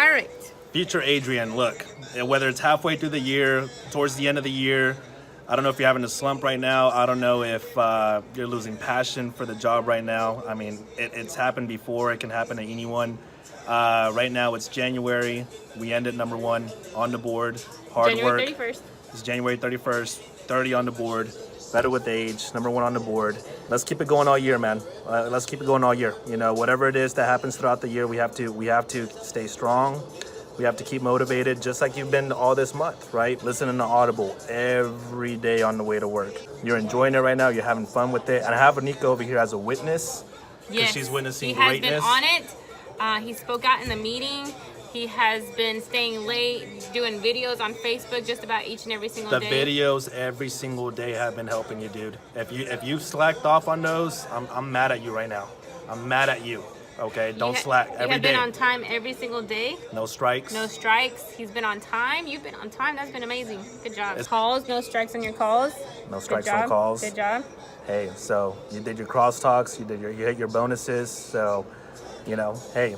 All right. Future Adrian, look, whether it's halfway through the year, towards the end of the year, I don't know if you're having a slump right now. I don't know if you're losing passion for the job right now. I mean, it's happened before. It can happen to anyone. Right now, it's January. We ended number 1 on the board. Hard work. January 31st. It's January 31st. 30 on the board. Better with age. Number 1 on the board. Let's keep it going all year, man. Let's keep it going all year. You know, whatever it is that happens throughout the year, we have to stay strong. We have to keep motivated, just like you've been all this month, right? Listening to Audible every day on the way to work. You're enjoying it right now. You're having fun with it. And I have Anika over here as a witness. Yes, she's witnessing he has greatness. been on it. He spoke out in the meeting. He has been staying late, doing videos on Facebook just about each and every single day. The videos every single day have been helping you, dude. If you slacked off on those, I'm mad at you right now. I'm mad at you. Okay, don't slack every day. You have been on time every single day. No strikes. No strikes. He's been on time. You've been on time. That's been amazing. Good job. Calls, no strikes on your calls. No strikes on calls. Good job. Hey, so you did your crosstalks. You hit your bonuses. So, you know, hey,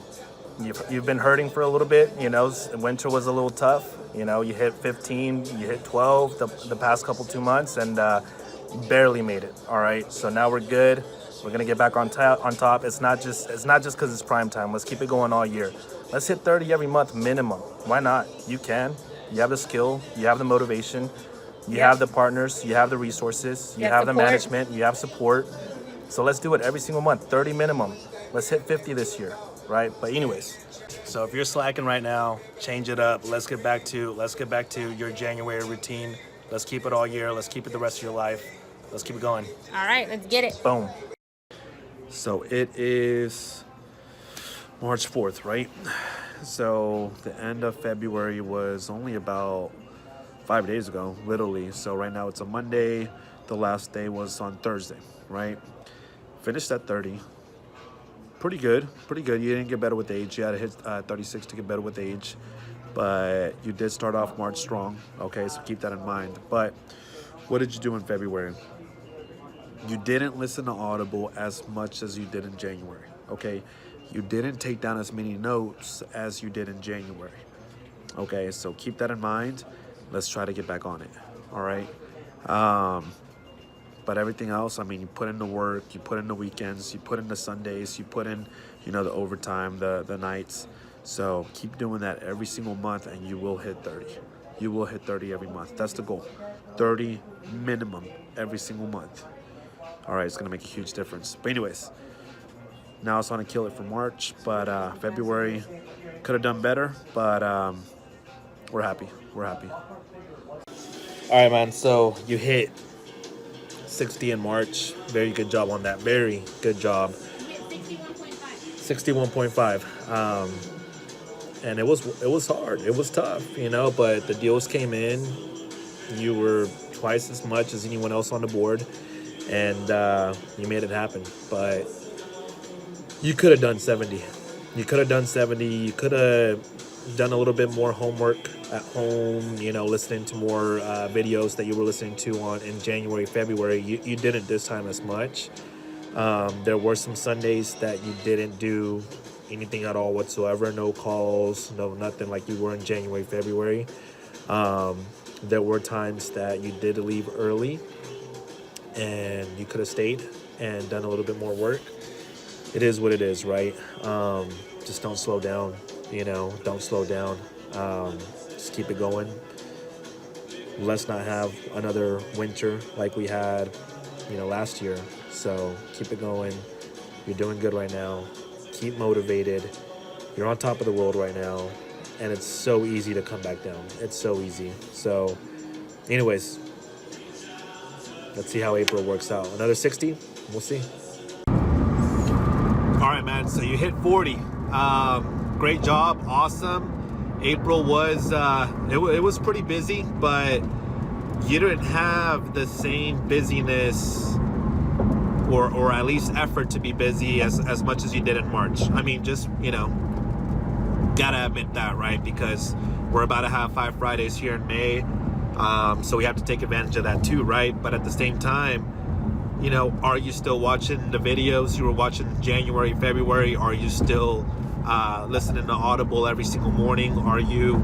you've been hurting for a little bit. You know, winter was a little tough. You know, you hit 15, you hit 12 the past 2 months, and barely made it. All right, so now we're good. We're gonna get back on top. It's not just because it's prime time. Let's keep it going all year. Let's hit 30 every month minimum. Why not? You can. You have the skill. You have the motivation. You have the partners. You have the resources. You have the management. You have support. So let's do it every single month. 30 minimum. Let's hit 50 this year, right? But anyways, so if you're slacking right now, change it up. Let's get back to your January routine. Let's keep it all year. Let's keep it the rest of your life. Let's keep it going. All right, let's get it. Boom. So it is March 4th, right? So the end of February was only about 5 days ago, literally. So right now it's a Monday. The last day was on Thursday, right? Finished at 30. Pretty good. You didn't get better with age. You had to hit 36 to get better with age. But you did start off March strong. Okay, so keep that in mind. But what did you do in February? You didn't listen to Audible as much as you did in January, okay? You didn't take down as many notes as you did in January, okay? So keep that in mind. Let's try to get back on it, all right? But everything else, I mean, you put in the work, you put in the weekends, you put in the Sundays, you put in, you know, the overtime, the nights. So keep doing that every single month and you will hit 30. You will hit 30 every month. That's the goal. 30 minimum every single month. All right, it's gonna make a huge difference. But anyways, now it's on to kill it for March, but February could have done better, but we're happy. All right, man, so you hit 60 in March. Very good job on that. Very good job. 61.5. And it was hard. It was tough, you know, but the deals came in. You were twice as much as anyone else on the board. And you made it happen, but you could have done 70. You could have done 70. You could have done a little bit more homework at home, you know, listening to more videos that you were listening to in January, February. You didn't this time as much. There were some Sundays that you didn't do anything at all whatsoever. No calls, no nothing like you were in January, February. There were times that you did leave early and you could have stayed and done a little bit more work. It is what it is, right? Just don't slow down, you know, don't slow down. Just keep it going. Let's not have another winter like we had, you know, last year. So keep it going. You're doing good right now. Keep motivated. You're on top of the world right now. And it's so easy to come back down. It's so easy. So anyways, let's see how April works out. Another 60? We'll see. All right, man. So you hit 40. Great job. Awesome. April was, it was pretty busy, but you didn't have the same busyness or at least effort to be busy as much as you did in March. I mean, just, you know, gotta admit that, right? Because we're about to have 5 Fridays here in May. So we have to take advantage of that too, right? But at the same time, you know, are you still watching the videos you were watching in January, February? Are you still listening to Audible every single morning? Are you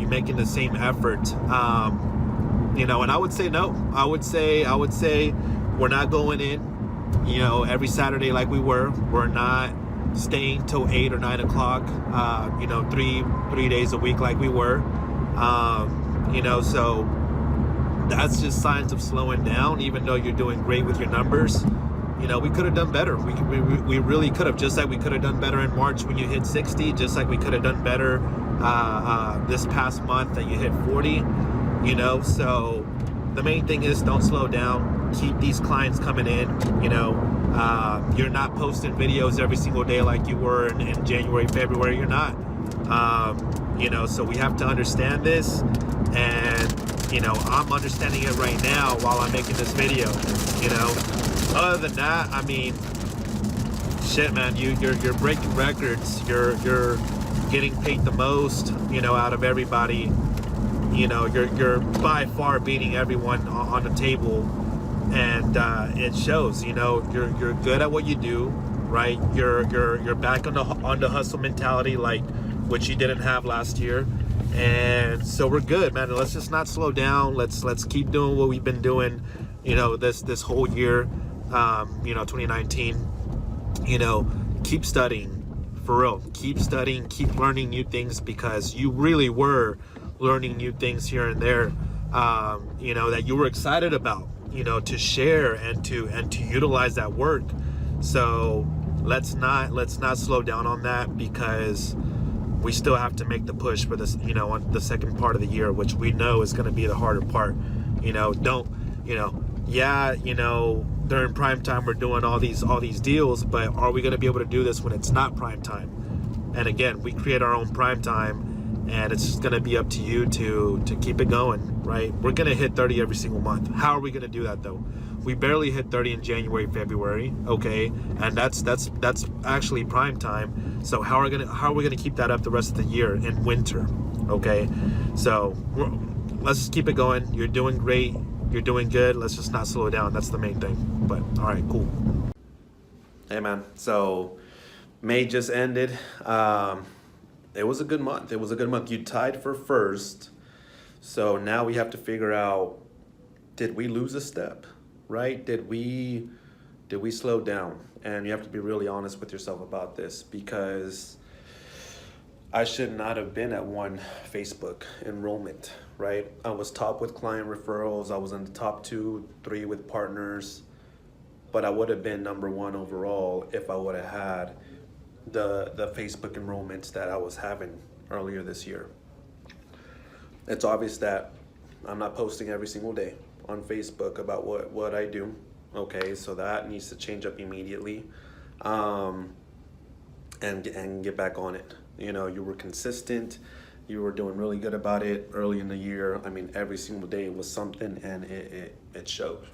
making the same effort? And I would say no. I would say we're not going in, every Saturday like we were. We're not staying till 8 or 9 o'clock, three days a week like we were. So that's just signs of slowing down, even though you're doing great with your numbers. We could have done better. We really could have, just like we could have done better in March when you hit 60, just like we could have done better this past month that you hit 40, So the main thing is don't slow down. Keep these clients coming in, You're not posting videos every single day like you were in January, February. You're not. So we have to understand this, and I'm understanding it right now while I'm making this video. Other than that, I mean, shit, man, you're breaking records. You're getting paid the most, out of everybody. You're by far beating everyone on the table, and it shows. You're good at what you do, right? You're back on the hustle mentality, like which you didn't have last year. And so we're good, man. Let's just not slow down. Let's keep doing what we've been doing, this whole year, 2019. Keep studying, for real. Keep studying, keep learning new things, because you really were learning new things here and there, that you were excited about, to share and to utilize that work. So let's not slow down on that, because we still have to make the push for this, on the second part of the year, which we know is going to be the harder part. During prime time we're doing all these deals, but are we going to be able to do this when it's not prime time? And again, we create our own prime time, and it's just going to be up to you to keep it going, right? We're going to hit 30 every single month. How are we going to do that though? We barely hit 30 in January, February, okay, and that's actually prime time. So how are we gonna keep that up the rest of the year in winter, okay? So let's just keep it going. You're doing great. You're doing good. Let's just not slow down. That's the main thing. But all right, cool. Hey man, so May just ended. It was a good month. You tied for first. So now we have to figure out, did we lose a step? Right? Did we slow down? And you have to be really honest with yourself about this, because I should not have been at one Facebook enrollment, right? I was top with client referrals. I was in the top 2, 3 with partners, but I would have been number 1 overall if I would have had the Facebook enrollments that I was having earlier this year. It's obvious that I'm not posting every single day on Facebook about what I do. Okay, so that needs to change up immediately, and get back on it. You were consistent. You were doing really good about it early in the year. I mean, every single day was something, and it showed.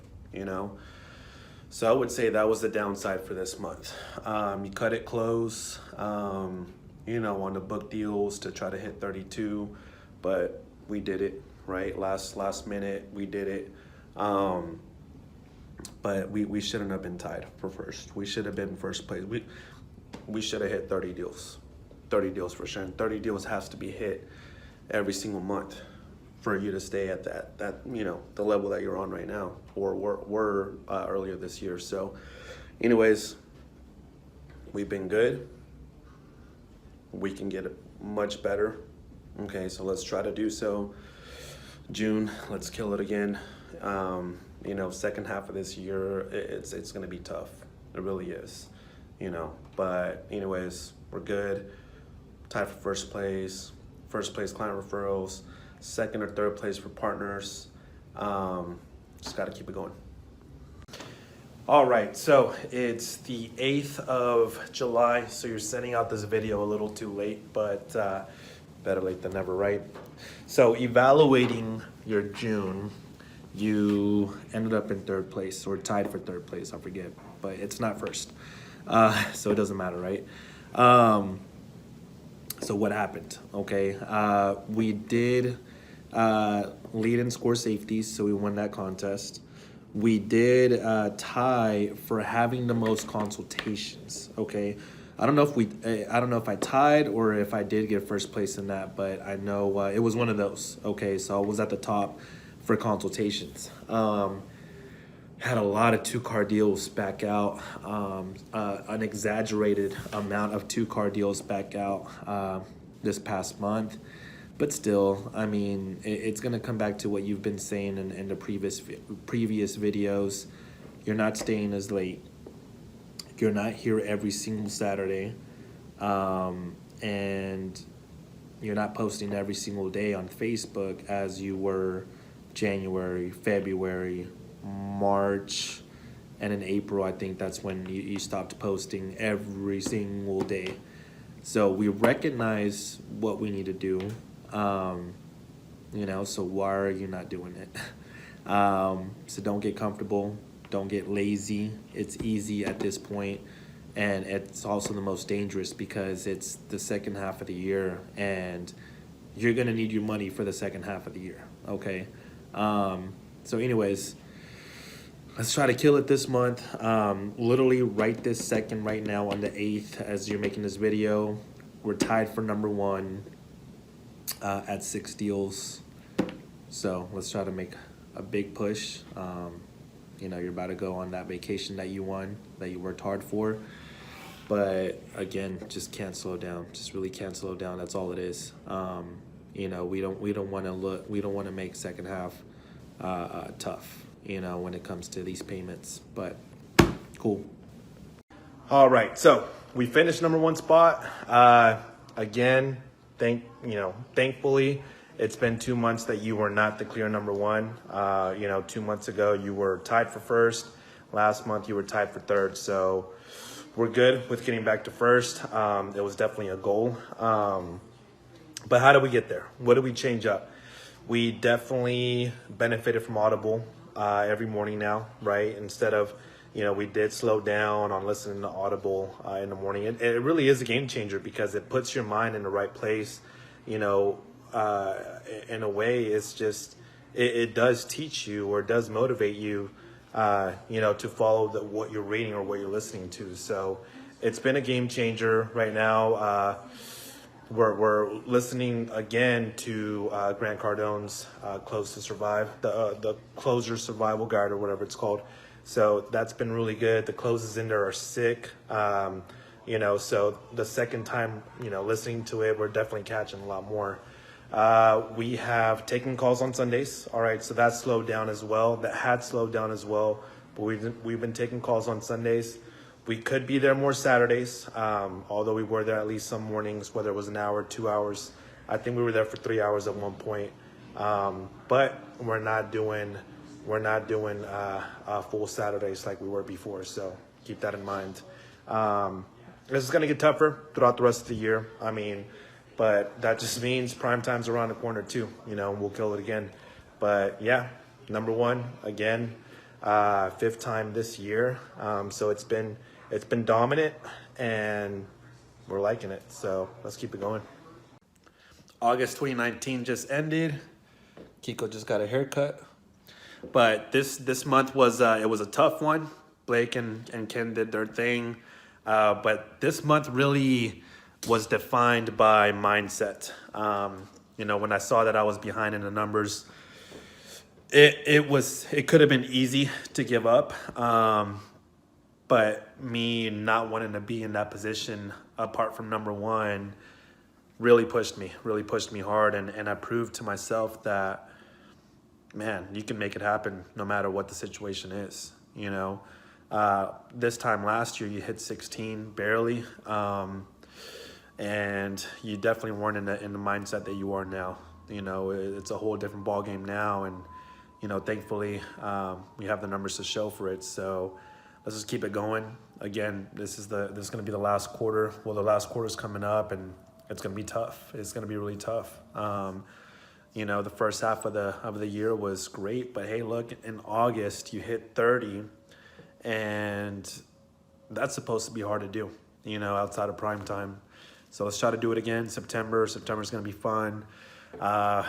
So I would say that was the downside for this month. You cut it close, on the book deals to try to hit 32, but we did it, right? Last minute, we did it. But we shouldn't have been tied for first. We should have been first place. We should have hit 30 deals. 30 deals for sure. And 30 deals has to be hit every single month for you to stay at that the level that you're on right now, or were earlier this year. So anyways, we've been good. We can get much better. Okay, so let's try to do so. June, let's kill it again. Second half of this year, it's going to be tough. It really is, But anyways, we're good. Tied for first place client referrals, second or third place for partners. Just got to keep it going. All right, so it's the 8th of July. So you're sending out this video a little too late, but better late than never, right? So evaluating your June, you ended up in 3rd place, or tied for 3rd place, I forget, but it's not first. So it doesn't matter, right? So what happened? Okay, we did lead and score safeties, so we won that contest. We did tie for having the most consultations, okay? I don't know if I tied or if I did get first place in that, but I know it was one of those. Okay, so I was at the top for consultations. Had a lot of 2-car deals back out, an exaggerated amount of 2-car deals back out this past month. But still, I mean, it's going to come back to what you've been saying in the previous videos. You're not staying as late. You're not here every single Saturday. And you're not posting every single day on Facebook as you were January, February, March, and in April. I think that's when you stopped posting every single day. So we recognize what we need to do. So why are you not doing it? So don't get comfortable. Don't get lazy. It's easy at this point, and it's also the most dangerous because it's the second half of the year, and you're gonna need your money for the second half of the year. Okay. So anyways, let's try to kill it this month. Literally right this second, right now on the 8th, as you're making this video, we're tied for number 1 at 6 deals. So let's try to make a big push. You're about to go on that vacation that you won, that you worked hard for. But again, just can't slow down. Just really can't slow down. That's all it is. We don't want to make second half tough, when it comes to these payments. But cool. All right, so we finished number 1 spot. Again, thankfully, it's been 2 months that you were not the clear number 1. 2 months ago you were tied for first. Last month you were tied for third. So we're good with getting back to first. It was definitely a goal. But how did we get there? What did we change up? We definitely benefited from Audible every morning now, right? Instead of, we did slow down on listening to Audible in the morning. It really is a game changer because it puts your mind in the right place. In a way, it's just, it does teach you or does motivate you, to follow what you're reading or what you're listening to. So it's been a game changer right now. We're listening again to Grant Cardone's Close to Survive, the Closer Survival Guide or whatever it's called. So that's been really good. The closes in there are sick. So the second time, listening to it, we're definitely catching a lot more. We have taken calls on Sundays. All right, so that slowed down as well. That had slowed down as well. But we've been taking calls on Sundays. We could be there more Saturdays, although we were there at least some mornings, whether it was an hour, 2 hours. I think we were there for 3 hours at one point. But we're not doing full Saturdays like we were before. So keep that in mind. This is going to get tougher throughout the rest of the year. But that just means prime time's around the corner too. We'll kill it again. But yeah, number 1 again, 5th time this year. So it's been dominant, and we're liking it. So let's keep it going. August 2019 just ended. Kiko just got a haircut. But this month was it was a tough one. Blake and Ken did their thing. But this month really was defined by mindset. When I saw that I was behind in the numbers, it could have been easy to give up. But me not wanting to be in that position apart from number 1 really pushed me hard. And I proved to myself that, man, you can make it happen no matter what the situation is. This time last year you hit 16 barely. And you definitely weren't in the mindset that you are now. It's a whole different ball game now. And, thankfully, we have the numbers to show for it. So let's just keep it going. Again, this is going to be the last quarter. Well, the last quarter's coming up, and it's going to be tough. It's going to be really tough. The first half of the year was great, but hey, look, in August you hit 30, and that's supposed to be hard to do, outside of prime time. So let's try to do it again. September's going to be fun. And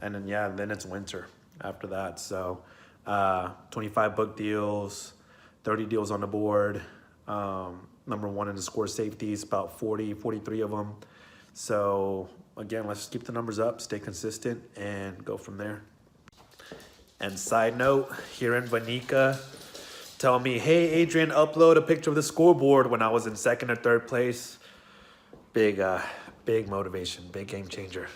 then it's winter after that. So 25 book deals, 30 deals on the board. number one in the score safeties, about 40, 43 of them. So again, let's keep the numbers up, stay consistent, and go from there. And side note, here in Vanica, telling me, hey, Adrian, upload a picture of the scoreboard when I was in second or third place. Big motivation, big game changer.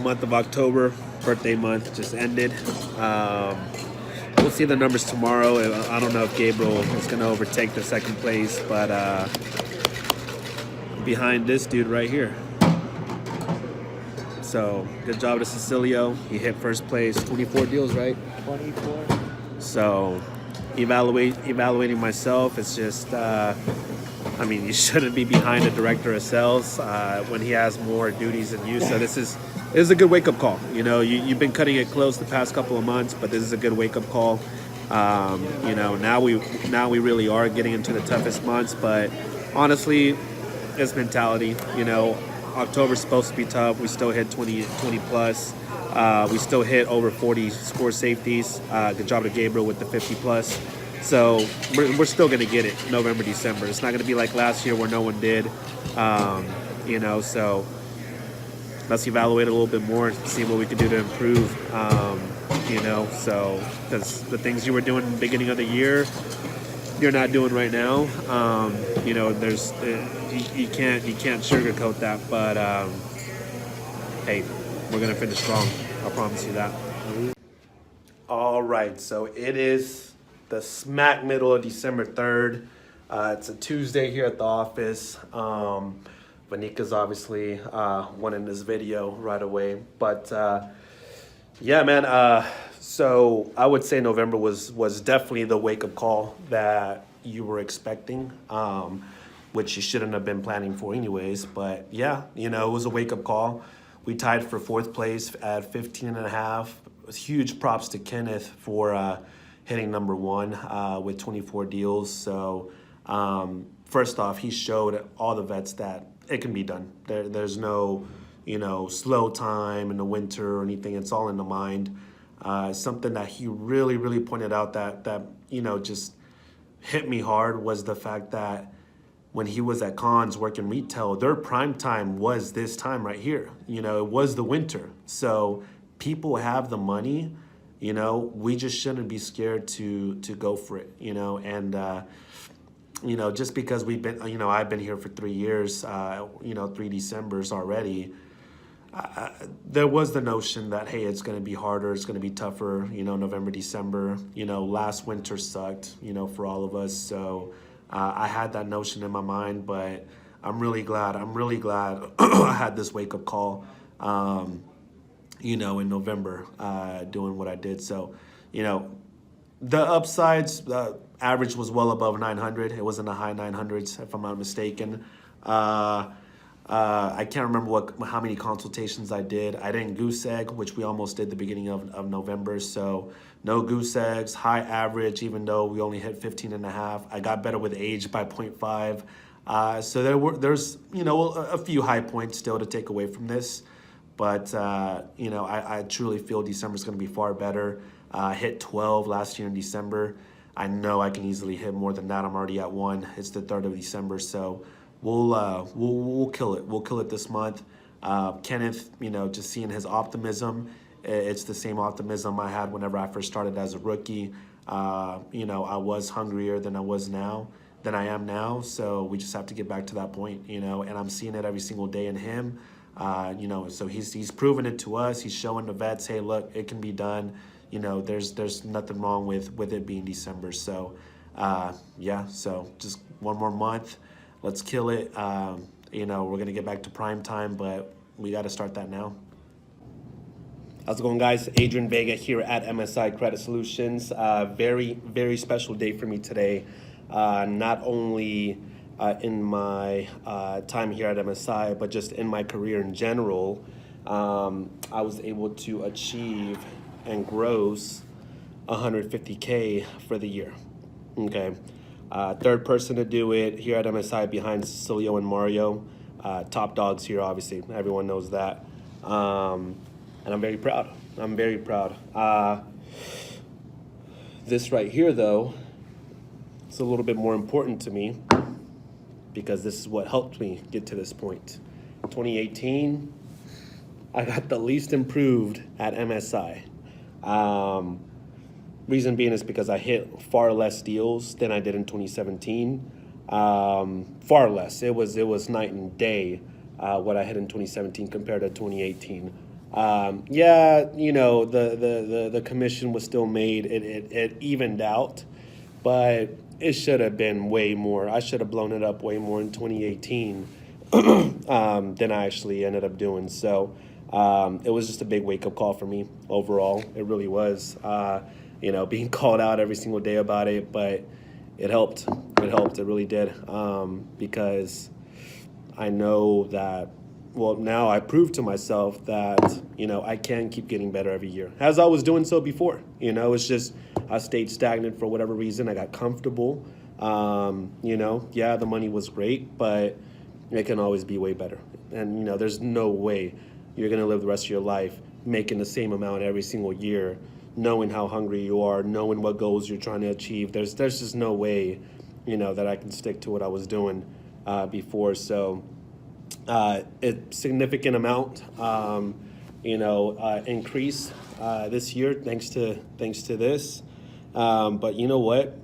Month of October, birthday month, just ended. We'll see the numbers tomorrow. I don't know if Gabriel is going to overtake the second place, but behind this dude right here. So good job to Cecilio. He hit first place, 24 deals, right? 24. So evaluating myself, it's just, I mean, you shouldn't be behind a director of sales when he has more duties than you. So this is a good wake-up call. You know, you've been cutting it close the past couple of months, but this is a good wake-up call. You know, now we really are getting into the toughest months, but honestly, it's mentality. You know, October's supposed to be tough. We still hit 20 plus. We still hit over 40 score safeties. Good job to Gabriel with the 50 plus. So we're still going to get it November, December. It's not going to be like last year where no one did. You know, so let's evaluate a little bit more, see what we can do to improve. You know, so because the things you were doing in the beginning of the year, you're not doing right now. You know, there's you can't sugarcoat that. But hey, we're gonna finish strong. I promise you that. All right, so it is the smack middle of December 3rd. It's a Tuesday here at the office. Vanica's obviously wanting this video right away, but yeah, man. So I would say November was definitely the wake-up call that you were expecting, which you shouldn't have been planning for anyways. But yeah, you know, it was a wake-up call. We tied for fourth place at 15.5. Huge props to Kenneth for hitting number one with 24 deals. So first off, he showed all the vets that it can be done. There's no, you know, slow time in the winter or anything. It's all in the mind. Something that he really pointed out that you know, just hit me hard was the fact that when he was at cons working retail, their prime time was this time right here. You know, it was the winter. So people have the money, you know, we just shouldn't be scared to go for it, you know, and you know, just because we've been, you know, I've been here for 3 years, you know, 3 Decembers already, there was the notion that, hey, it's going to be harder, it's going to be tougher, you know, November, December, you know, last winter sucked, you know, for all of us. So I had that notion in my mind, but I'm really glad I had this wake-up call, you know, in November, doing what I did. So, you know, the upsides, the average was well above 900. It was in the high 900s, if I'm not mistaken. I can't remember how many consultations I did. I didn't goose egg, which we almost did the beginning of November. So no goose eggs, high average, even though we only hit 15.5. I got better with age by 0.5. So there's, you know, a few high points still to take away from this. But, you know, I truly feel December is going to be far better. Hit 12 last year in December. I know I can easily hit more than that. I'm already at 1. It's the 3rd of December. So we'll kill it. We'll kill it this month. Kenneth, you know, just seeing his optimism, it's the same optimism I had whenever I first started as a rookie. You know, I was hungrier than I am now. So we just have to get back to that point, you know, and I'm seeing it every single day in him. You know, so he's proven it to us. He's showing the vets, hey, look, it can be done. You know, there's nothing wrong with it being December. So, yeah, so just one more month. Let's kill it. You know, we're going to get back to prime time, but we got to start that now. How's it going, guys? Adrian Vega here at MSI Credit Solutions. Very special day for me today. Not only in my time here at MSI, but just in my career in general, I was able to achieve and gross 150K for the year. Okay. Third person to do it here at MSI behind Cecilio and Mario. Top dogs here, obviously. Everyone knows that. And I'm very proud. I'm very proud. This right here, though, it's a little bit more important to me because this is what helped me get to this point. 2018, I got the least improved at MSI. Reason being is because I hit far less deals than I did in 2017. Far less. It was night and day what I hit in 2017 compared to 2018. Yeah, you know, the commission was still made. It evened out, but it should have been way more. I should have blown it up way more in 2018 than I actually ended up doing. So it was just a big wake-up call for me overall. It really was. You know, being called out every single day about it, but it helped. It helped. It really did. Because I know that, well, now I proved to myself that, you know, I can keep getting better every year, as I was doing so before. You know, it's just I stayed stagnant for whatever reason. I got comfortable. You know, yeah, the money was great, but it can always be way better. And, you know, there's no way you're going to live the rest of your life making the same amount every single year, knowing how hungry you are, knowing what goals you're trying to achieve. There's just no way, you know, that I can stick to what I was doing before. So a significant amount, you know, increase this year thanks to this. But you know what?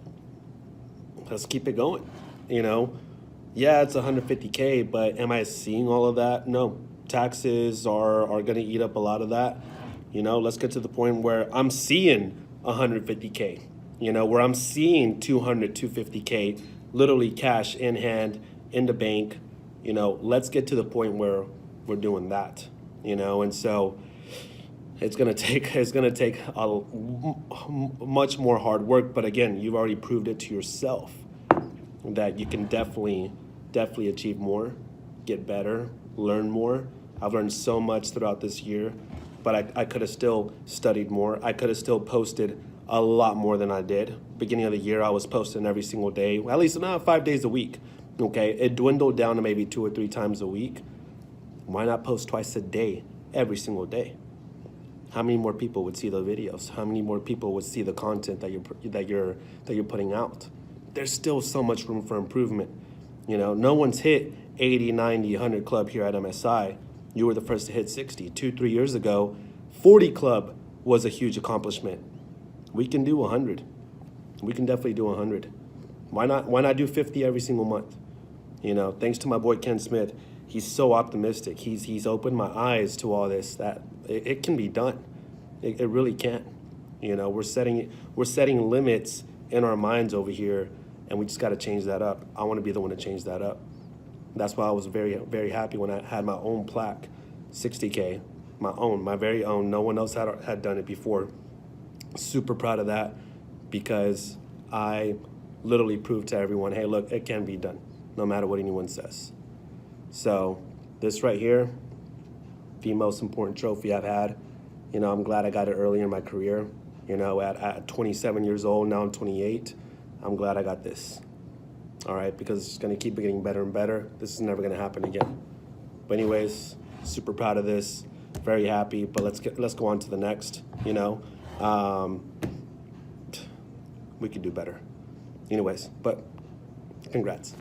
Let's keep it going. You know, yeah, it's 150K, but am I seeing all of that? No. Taxes are going to eat up a lot of that. You know, let's get to the point where I'm seeing 150K, you know, where I'm seeing 200, 250K, literally cash in hand, in the bank. You know, let's get to the point where we're doing that, you know, and so it's going to take a much more hard work. But again, you've already proved it to yourself that you can definitely achieve more, get better, learn more. I've learned so much throughout this year. But I could have still studied more. I could have still posted a lot more than I did. Beginning of the year, I was posting every single day, at least 5 days a week. Okay, it dwindled down to maybe 2 or 3 times a week. Why not post twice a day, every single day? How many more people would see the videos? How many more people would see the content that you're putting out? There's still so much room for improvement. You know, no one's hit 80, 90, 100 club here at MSI. You were the first to hit 60. 2-3 years ago, 40 club was a huge accomplishment. We can do 100. We can definitely do 100. Why not do 50 every single month? You know, thanks to my boy Ken Smith, he's so optimistic. He's opened my eyes to all this, that it can be done. It really can. You know, we're setting limits in our minds over here, and we just got to change that up. I want to be the one to change that up. That's why I was very, very happy when I had my own plaque, 60K, my very own. No one else had done it before. Super proud of that because I literally proved to everyone, hey, look, it can be done, no matter what anyone says. So this right here, the most important trophy I've had. You know, I'm glad I got it early in my career. You know, at 27 years old, now I'm 28. I'm glad I got this. All right, because it's going to keep getting better and better. This is never going to happen again. But anyways, super proud of this. Very happy. But let's go on to the next. You know, we could do better. Anyways, but congrats.